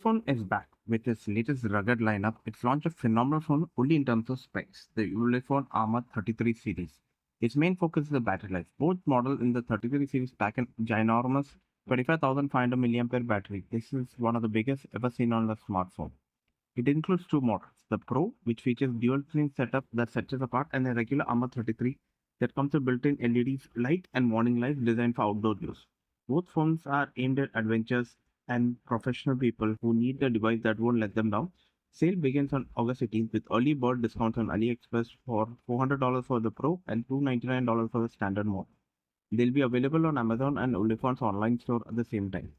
Ulefone is back with its latest rugged lineup. It's launched a phenomenal phone only in terms of specs, the Ulefone Armor 33 series. Its main focus is the battery life. Both models in the 33 series pack an ginormous 25,500 mAh battery. This is one of the biggest ever seen on a smartphone. It includes two models, the Pro, which features dual screen setup that sets it apart, and the regular Armor 33 that comes with built-in LEDs, light and warning lights designed for outdoor use. Both phones are aimed at adventurers and professional people who need a device that won't let them down. Sale begins on August 18th with early bird discounts on AliExpress for $400 for the Pro and $299 for the standard model. They'll be available on Amazon and Olifon's online store at the same time.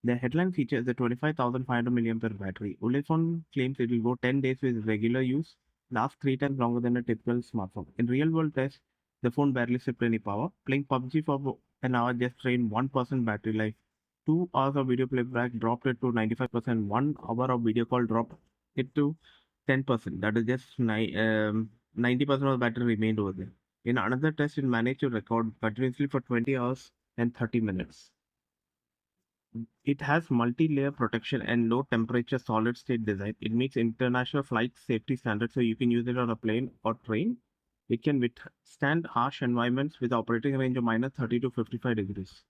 The headline features a 25,500 mAh battery. Ulefone claims it will go 10 days with regular use, last 3 times longer than a typical smartphone. In real world tests, the phone barely sipped any power. Playing PUBG for an hour just drained 1% battery life. 2 hours of video playback dropped it to 95%. 1 hour of video call dropped it to 10%. That is just 90% of the battery remained over there. In another test, it managed to record continuously for 20 hours and 30 minutes. It has multi-layer protection and low temperature solid state design. It meets international flight safety standards, so you can use it on a plane or train. It can withstand harsh environments with operating range of minus 30 to 55 degrees.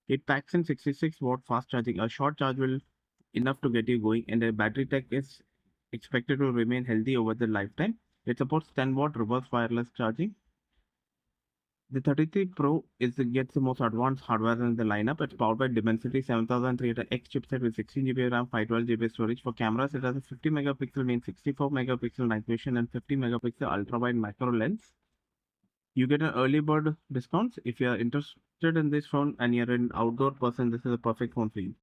It packs in 66-watt fast charging. A short charge will enough to get you going, and the battery tech is expected to remain healthy over the lifetime. It supports 10-watt reverse wireless charging. The 33 Pro gets the most advanced hardware in the lineup. It's powered by Dimensity 7300X chipset with 16 GB RAM, 512 GB storage. For cameras, it has a 50 megapixel main, 64 megapixel night vision, and 50 megapixel ultra wide macro lens. You get an early bird discount. If you are interested in this phone and you're an outdoor person, this is a perfect phone for you.